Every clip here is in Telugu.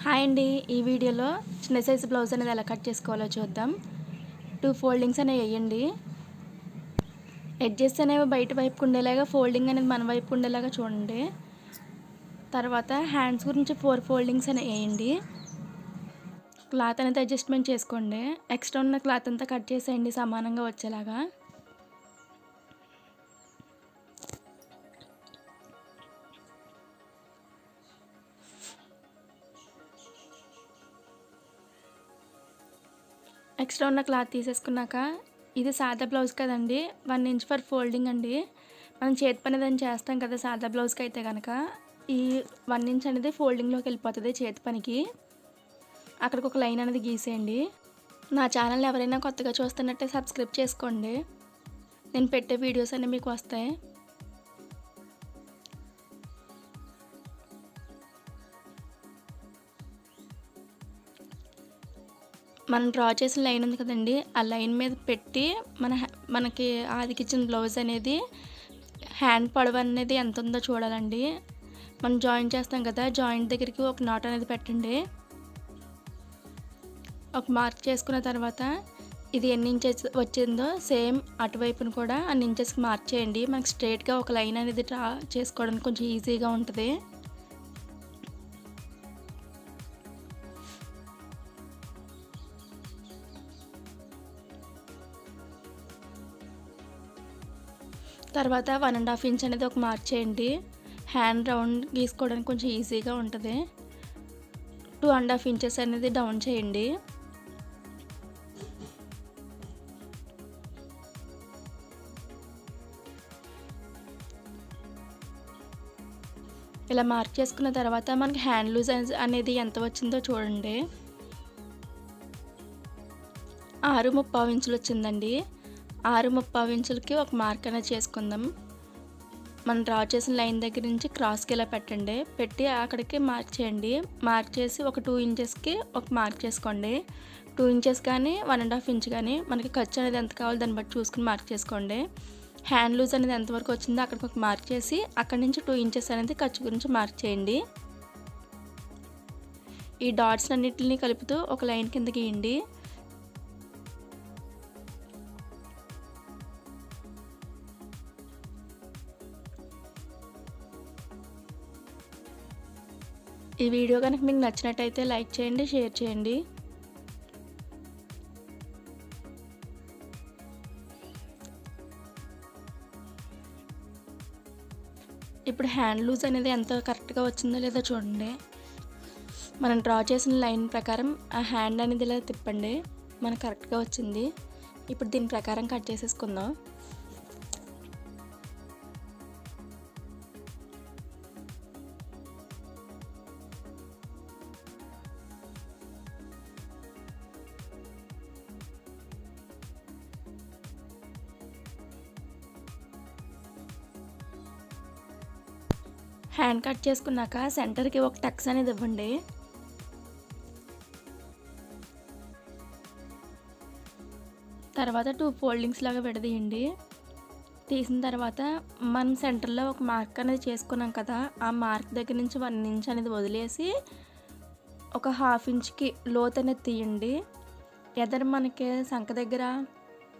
హాయ్ అండి. ఈ వీడియోలో చిన్న సైజు బ్లౌజ్ అనేది ఎలా కట్ చేసుకోవాలో చూద్దాం. 2 ఫోల్డింగ్స్ అనేవి వేయండి. ఎడ్జెస్ అనేవి బయట వైపుకు ఉండేలాగా, ఫోల్డింగ్ అనేది మన వైపు ఉండేలాగా చూడండి. తర్వాత హ్యాండ్స్ గురించి 4 ఫోల్డింగ్స్ అనేవి వేయండి. క్లాత్ అనేది అడ్జస్ట్మెంట్ చేసుకోండి. ఎక్స్ట్రా ఉన్న క్లాత్ అంతా కట్ చేసేయండి సమానంగా వచ్చేలాగా. ఎక్స్ట్రా ఉన్న క్లాత్ తీసేసుకున్నాక, ఇది సాదా బ్లౌజ్ కదండి, 1 ఇంచ్ ఫర్ ఫోల్డింగ్ అండి. మనం చేతి పని ఏదైనా చేస్తాం కదా సాదా బ్లౌజ్కి అయితే కనుక, ఈ 1 ఇంచ్ అనేది ఫోల్డింగ్లోకి వెళ్ళిపోతుంది చేతి పనికి. అక్కడికి ఒక లైన్ అనేది గీసేయండి. నా ఛానల్ ఎవరైనా కొత్తగా చూస్తున్నట్టే సబ్స్క్రైబ్ చేసుకోండి. నేను పెట్టే వీడియోస్ అన్నీ మీకు వస్తాయి. మనం డ్రా చేసిన లైన్ ఉంది కదండి, ఆ లైన్ మీద పెట్టి మనకి ఆదికిచ్చిన బ్లౌజ్ అనేది హ్యాండ్ పొడవు అనేది ఎంత ఉందో చూడాలండి. మనం జాయింట్ చేస్తాం కదా, జాయింట్ దగ్గరికి ఒక నాట్ అనేది పెట్టండి. ఒక మార్క్ చేసుకున్న తర్వాత ఇది ఎన్ని ఇంచెస్ వచ్చిందో సేమ్ అటువైపును కూడా అన్ని ఇంచెస్కి మార్క్ చేయండి. మనకి స్ట్రైట్గా ఒక లైన్ అనేది డ్రా చేసుకోవడానికి కొంచెం ఈజీగా ఉంటుంది. తర్వాత 1.5 ఇంచ్ అనేది ఒక మార్క్ చేయండి. హ్యాండ్ రౌండ్ గీసుకోవడానికి కొంచెం ఈజీగా ఉంటుంది. 2.5 ఇంచెస్ అనేది డౌన్ చేయండి. ఇలా మార్క్ చేసుకున్న తర్వాత మనకి హ్యాండ్ లూజ్ అనేది ఎంత వచ్చిందో చూడండి. 6.25 ఇంచులు వచ్చిందండి. 6.25 ఇంచులకి ఒక మార్క్ అనేది చేసుకుందాం. మనం డ్రా చేసిన లైన్ దగ్గర నుంచి క్రాస్కి ఇలా పెట్టండి. పెట్టి అక్కడికి మార్క్ చేయండి. మార్క్ చేసి ఒక 2 ఇంచెస్కి ఒక మార్క్ చేసుకోండి. 2 ఇంచెస్ కానీ 1.5 ఇంచ్ కానీ మనకి ఖర్చు అనేది ఎంత కావాలో దాన్ని బట్టి చూసుకుని మార్క్ చేసుకోండి. హ్యాండ్ లూజ్ అనేది ఎంతవరకు వచ్చిందో అక్కడికి ఒక మార్క్ చేసి అక్కడి నుంచి 2 ఇంచెస్ అనేది ఖర్చు గురించి మార్క్ చేయండి. ఈ డాట్స్ అన్నిటిని కలుపుతూ ఒక లైన్ కింద గీయండి. ఈ వీడియో కనుక మీకు నచ్చినట్టయితే లైక్ చేయండి, షేర్ చేయండి. ఇప్పుడు హ్యాండ్ లూజ్ అనేది ఎంత కరెక్ట్గా వచ్చిందో లేదో చూడండి. మనం డ్రా చేసిన లైన్ ప్రకారం ఆ హ్యాండ్ అనేది ఇలా తిప్పండి. మనకు కరెక్ట్గా వచ్చింది. ఇప్పుడు దీని ప్రకారం కట్ చేసేసుకుందాం. హ్యాండ్ కట్ చేసుకున్నాక సెంటర్కి ఒక టక్స్ అనేది ఇవ్వండి. తర్వాత 2 ఫోల్డింగ్స్ లాగా విడదీయండి. తీసిన తర్వాత మనం సెంటర్లో ఒక మార్క్ అనేది చేసుకున్నాం కదా, ఆ మార్క్ దగ్గర నుంచి 1 ఇంచ్ అనేది వదిలేసి ఒక 1/2 ఇంచ్కి లోతు అనేది తీయండి. ఎదరు మనకి సంక దగ్గర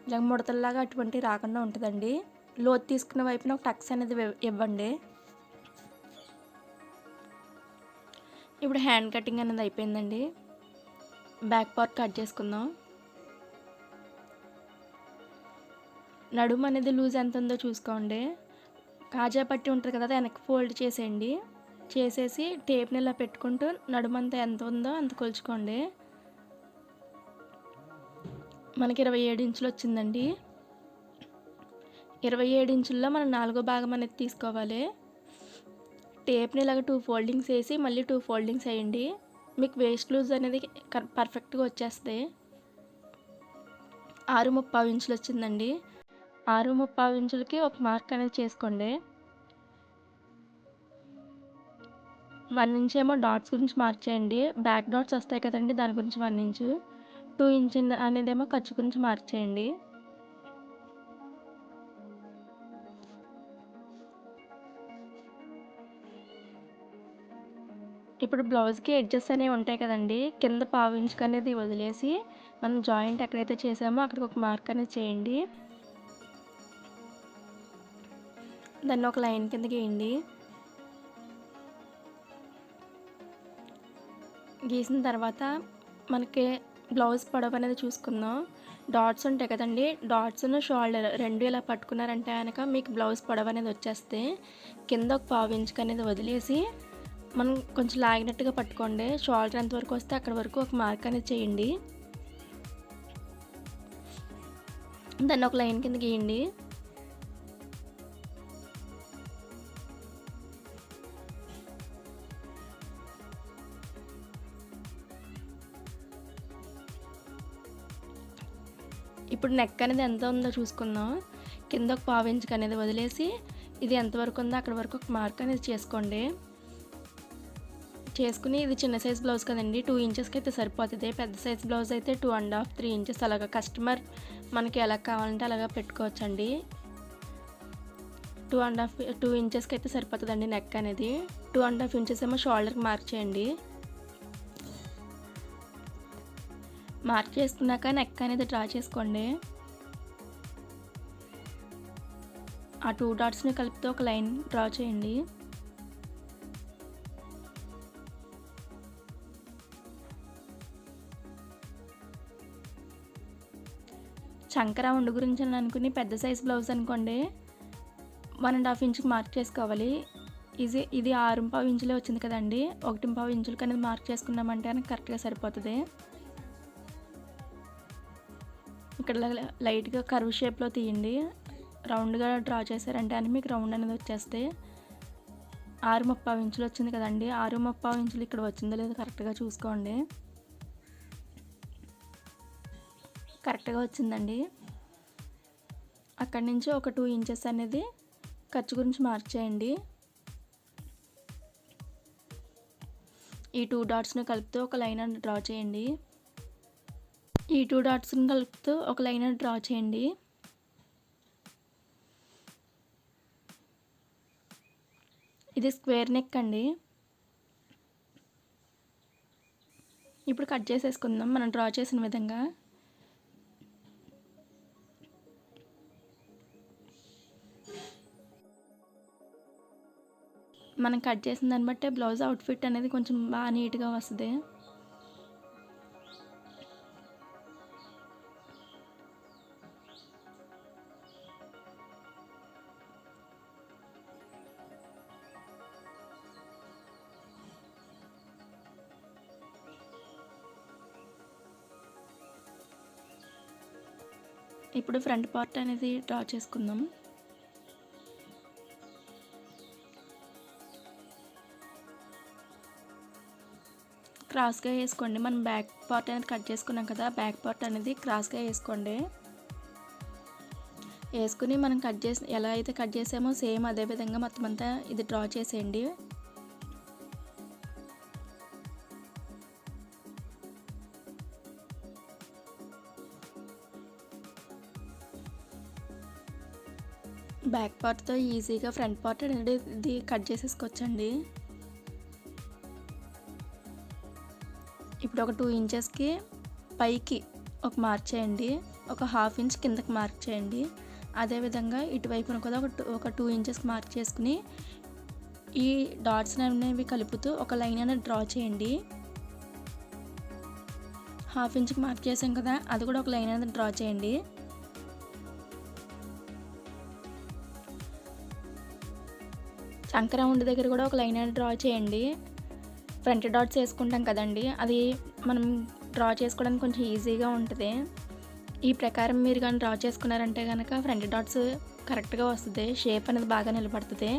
ఇలా ముడతల్లాగా అటువంటివి రాకుండా ఉంటుందండి. లోతు తీసుకున్న వైపున ఒక టక్స్ అనేది ఇవ్వండి. ఇప్పుడు హ్యాండ్ కటింగ్ అనేది అయిపోయిందండి. బ్యాక్ పార్ట్ కట్ చేసుకుందాం. నడుము అనేది లూజ్ ఎంత ఉందో చూసుకోండి. కాజా పట్టి ఉంటుంది కదా, అది వెనక్కి ఫోల్డ్ చేసేయండి. చేసేసి టేప్ని ఇలా పెట్టుకుంటూ నడుము అంతా ఎంత ఉందో అంత కొలుచుకోండి. మనకి 27 ఇంచులు వచ్చిందండి. 27 ఇంచుల్లో మనం 4వ భాగం అనేది తీసుకోవాలి. టేప్ని ఇలాగ 2 ఫోల్డింగ్స్ వేసి మళ్ళీ 2 ఫోల్డింగ్స్ వేయండి. మీకు వేస్ట్ లూజ్ అనేది పర్ఫెక్ట్గా వచ్చేస్తుంది. 6.25 ఇంచులు వచ్చిందండి. 6.25 ఇంచులకి ఒక మార్క్ అనేది చేసుకోండి. 1 ఇంచ్ ఏమో డాట్స్ గురించి మార్క్ చేయండి. బ్యాక్ డాట్స్ వస్తాయి కదండి, దాని గురించి 1 ఇంచు. 2 ఇంచ్ అనేదేమో ఖర్చు గురించి మార్క్ చేయండి. ఇప్పుడు బ్లౌజ్కి ఎడ్జెస్ అనేవి ఉంటాయి కదండి, కింద పావించుకు అనేది వదిలేసి మనం జాయింట్ ఎక్కడైతే చేసామో అక్కడికి ఒక మార్క్ అనేది చేయండి. దాన్ని ఒక లైన్ కింద గీయండి. గీసిన తర్వాత మనకి బ్లౌజ్ పొడవు అనేది చూసుకుందాం. డాట్స్ ఉంటాయి కదండి, డాట్స్ను షోల్డర్ రెండు ఇలా పట్టుకున్నారంటే కనుక మీకు బ్లౌజ్ పొడవు అనేది వచ్చేస్తే కింద ఒక పావించుకు అనేది వదిలేసి మనం కొంచెం లాగినట్టుగా పట్టుకోండి. షోల్డర్ ఎంతవరకు వస్తే అక్కడ వరకు ఒక మార్క్ అనేది చేయండి. దాన్ని ఒక లైన్ కింద గీయండి. ఇప్పుడు నెక్ అనేది ఎంత ఉందో చూసుకుందాం. కింద ఒక పావించుకు అనేది వదిలేసి ఇది ఎంతవరకు ఉందో అక్కడ వరకు ఒక మార్క్ అనేది చేసుకోండి. చేసుకుని ఇది చిన్న సైజ్ బ్లౌజ్ కదండి, 2 ఇంచెస్కి అయితే సరిపోతుంది. పెద్ద సైజ్ బ్లౌజ్ అయితే 2.5 3 ఇంచెస్ అలాగా కస్టమర్ మనకి ఎలా కావాలంటే అలాగా పెట్టుకోవచ్చండి. 2 ఇంచెస్కి అయితే సరిపోతుందండి నెక్ అనేది. 2.5 ఇంచెస్ ఏమో షోల్డర్కి మార్క్ చేయండి. మార్క్ చేసుకున్నాక నెక్ అనేది డ్రా చేసుకోండి. ఆ 2 డాట్స్ని కలిపితే ఒక లైన్ డ్రా చేయండి. చంక రౌండ్ గురించి అని అనుకుని పెద్ద సైజ్ బ్లౌజ్ అనుకోండి 1.5 ఇంచుకి మార్క్ చేసుకోవాలి. ఇది 6.5 ఇంచులే వచ్చింది కదండి, 1.5 ఇంచులకి అనేది మార్క్ చేసుకున్నామంటే కరెక్ట్గా సరిపోతుంది. ఇక్కడ లైట్గా కర్వ్ షేప్లో తీయండి. రౌండ్గా డ్రా చేశారంటే అని మీకు రౌండ్ అనేది వచ్చేస్తే 6.5 ఇంచులు వచ్చింది కదండి, 6.5 ఇంచులు ఇక్కడ వచ్చిందో లేదో కరెక్ట్గా చూసుకోండి. కరెక్ట్గా వచ్చిందండి. అక్కడి నుంచి ఒక 2 ఇంచెస్ అనేది ఖర్చు గురించి మార్క్ చేయండి. ఈ 2 డాట్స్ని కలుపుతూ ఒక లైన్ అని డ్రా చేయండి. ఈ 2 డాట్స్ని కలుపుతూ ఒక లైన్ అని డ్రా చేయండి. ఇది స్క్వేర్ నెక్ అండి. ఇప్పుడు కట్ చేసేసుకుందాం మనం డ్రా చేసిన విధంగా. మనం కట్ చేసిన దాన్ని బట్టే బ్లౌజ్ అవుట్ఫిట్ అనేది కొంచెం బాగా నీట్గా వస్తుంది. ఇప్పుడు ఫ్రంట్ పార్ట్ అనేది డ్రా చేసుకుందాం. క్రాస్గా వేసుకోండి. మనం బ్యాక్ పార్ట్ అనేది కట్ చేసుకున్నాం కదా, బ్యాక్ పార్ట్ అనేది క్రాస్గా వేసుకోండి. వేసుకుని మనం ఎలా అయితే కట్ చేసామో సేమ్ అదే విధంగా మొత్తం అంతా ఇది డ్రా చేసేయండి. బ్యాక్ పార్ట్తో ఈజీగా ఫ్రంట్ పార్ట్ అనేది ఇది కట్ చేసేసుకోవచ్చండి. ఇప్పుడు ఒక 2 ఇంచెస్కి పైకి ఒక మార్క్ చేయండి, ఒక 1/2 ఇంచ్ కిందకి మార్క్ చేయండి. అదేవిధంగా ఇటువైపున కూడా ఒక 2 ఇంచెస్కి మార్క్ చేసుకుని ఈ డాట్స్ అనేవి కలుపుతూ ఒక లైన్ అనేది డ్రా చేయండి. 1/2 ఇంచ్కి మార్క్ చేసాం కదా, అది కూడా ఒక లైన్ అనేది డ్రా చేయండి. చంక రౌండ్ దగ్గర కూడా ఒక లైన్ అనేది డ్రా చేయండి. ఫ్రంట్ డాట్స్ వేసుకుంటాం కదండి, అది మనం డ్రా చేసుకోవడానికి కొంచెం ఈజీగా ఉంటుంది. ఈ ప్రకారం మీరు కానీ డ్రా చేసుకున్నారంటే కనుక ఫ్రంట్ డాట్స్ కరెక్ట్గా వస్తుంది, షేప్ అనేది బాగా నిలబడుతుంది.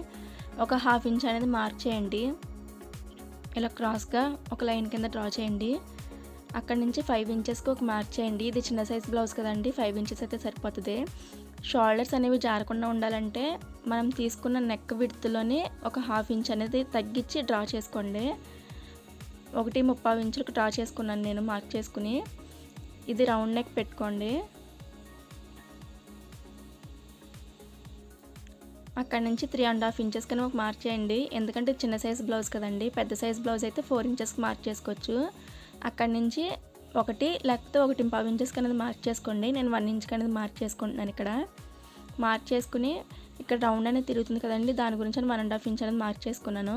ఒక 1/2 ఇంచ్ అనేది మార్క్ చేయండి. ఇలా క్రాస్గా ఒక లైన్ కింద డ్రా చేయండి. అక్కడి నుంచి 5 ఇంచెస్కి ఒక మార్క్ చేయండి. ఇది చిన్న సైజ్ బ్లౌజ్ కదండి, 5 ఇంచెస్ అయితే సరిపోతుంది. షోల్డర్స్ అనేవి జారకుండా ఉండాలంటే మనం తీసుకున్న నెక్ విడ్త్లోనే ఒక 1/2 ఇంచ్ అనేది తగ్గించి డ్రా చేసుకోండి. 1.35 ఇంచులకు డ్రా చేసుకున్నాను నేను మార్క్ చేసుకుని. ఇది రౌండ్ నెక్ పెట్టుకోండి. అక్కడ నుంచి 3.5 ఇంచెస్ కని ఒక మార్క్ చేయండి. ఎందుకంటే చిన్న సైజ్ బ్లౌజ్ కదండి. పెద్ద సైజ్ బ్లౌజ్ అయితే 4 ఇంచెస్కి మార్క్ చేసుకోవచ్చు. అక్కడి నుంచి 1 లేకపోతే 1.5 ఇంచెస్కి అనేది మార్క్ చేసుకోండి. నేను 1 ఇంచ్కి అనేది మార్క్ చేసుకుంటున్నాను ఇక్కడ. మార్క్ చేసుకుని ఇక్కడ రౌండ్ అనేది తిరుగుతుంది కదండి, దాని గురించి 1.5 ఇంచ్ అనేది మార్క్ చేసుకున్నాను.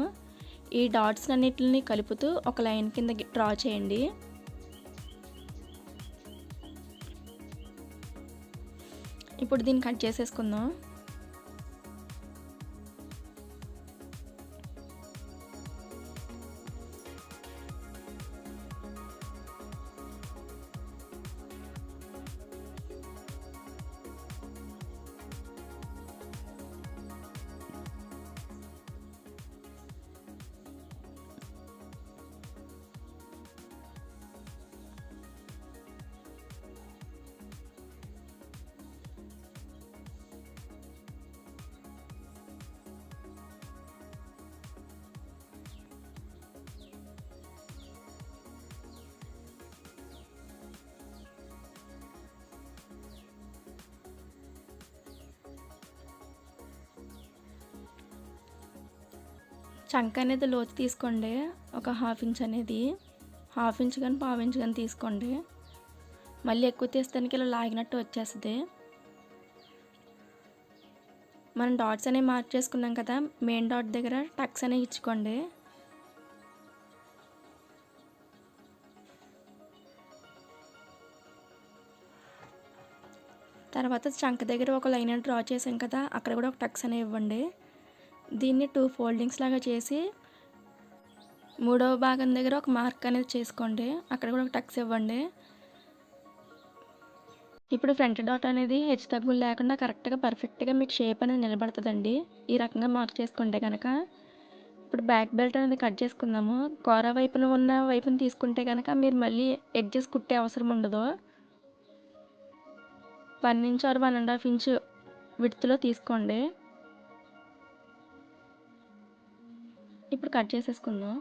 ఈ డాట్స్ అన్నిటిని కలుపుతూ ఒక లైన్ కింద డ్రా చేయండి. ఇప్పుడు దీన్ని కట్ చేసేసుకుందాం. చంక అనేది లోతు తీసుకోండి. ఒక 1/2 ఇంచ్ అనేది, 1/2 ఇంచ్ కానీ 1/4 ఇంచ్ కానీ తీసుకోండి. మళ్ళీ ఎక్కువ తీస్తానికి ఇలా లాగినట్టు వచ్చేస్తుంది. మనం డాట్స్ అనేవి మార్క్ చేసుకున్నాం కదా, మెయిన్ డాట్ దగ్గర టక్స్ అనేవి ఇచ్చుకోండి. తర్వాత చంక దగ్గర ఒక లైన్ డ్రా చేసాం కదా, అక్కడ కూడా ఒక టక్స్ అనేవి ఇవ్వండి. దీన్ని 2 ఫోల్డింగ్స్ లాగా చేసి 3వ భాగం దగ్గర ఒక మార్క్ అనేది చేసుకోండి. అక్కడ కూడా ఒక టక్స్ ఇవ్వండి. ఇప్పుడు ఫ్రంట్ డాట్ అనేది హెచ్చు తగ్గులు లేకుండా కరెక్ట్గా పర్ఫెక్ట్గా మీకు షేప్ అనేది నిలబడుతుందండి ఈ రకంగా మార్క్ చేసుకుంటే కనుక. ఇప్పుడు బ్యాక్ బెల్ట్ అనేది కట్ చేసుకుందాము. కూర వైపున ఉన్న వైపుని తీసుకుంటే కనుక మీరు మళ్ళీ ఎడ్జెస్ కుట్టే అవసరం ఉండదు. 1 ఇంచ్ ఆర్ 1.5 ఇంచ్ విడ్త్లో తీసుకోండి. ఇప్పుడు కట్ చేసేసుకుందాం.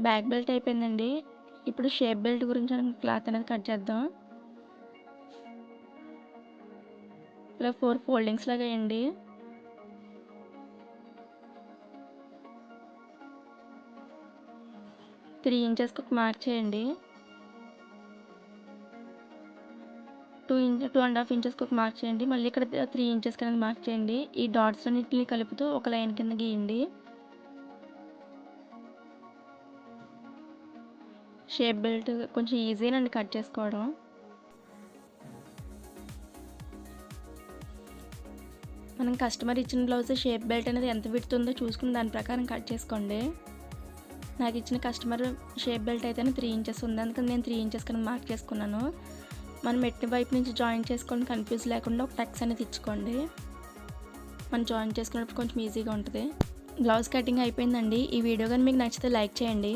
బ్యాక్ బెల్ట్ అయిపోయిందండి. ఇప్పుడు షేప్ బెల్ట్ గురించి క్లాత్ అనేది కట్ చేద్దాం. ఇలా 4 ఫోల్డింగ్స్ లాగా వేయండి. త్రీ ఇంచెస్కి ఒక మార్క్ చేయండి. 2.5 ఇంచెస్కి ఒక మార్క్ చేయండి. మళ్ళీ ఇక్కడ 3 ఇంచెస్కి అనేది మార్క్ చేయండి. ఈ డాట్స్ అన్నిటిని కలుపుతూ ఒక లైన్ కింద గీయండి. షేప్ బెల్ట్ కొంచెం ఈజీనండి కట్ చేసుకోవడం. మనం కస్టమర్ ఇచ్చిన బ్లౌజ్ షేప్ బెల్ట్ అనేది ఎంత విడుతుందో చూసుకుని దాని ప్రకారం కట్ చేసుకోండి. నాకు ఇచ్చిన కస్టమర్ షేప్ బెల్ట్ అయితేనే 3 ఇంచెస్ ఉంది, అందుకని నేను 3 ఇంచెస్ కన్నా మార్క్ చేసుకున్నాను. మనం మెట్ని వైపు నుంచి జాయిన్ చేసుకొని కన్ఫ్యూజ్ లేకుండా ఒక టక్స్ అనేది ఇచ్చుకోండి. మనం జాయిన్ చేసుకున్నప్పుడు కొంచెం ఈజీగా ఉంటుంది. బ్లౌజ్ కటింగ్ అయిపోయిందండి. ఈ వీడియో కానీ మీకు నచ్చితే లైక్ చేయండి.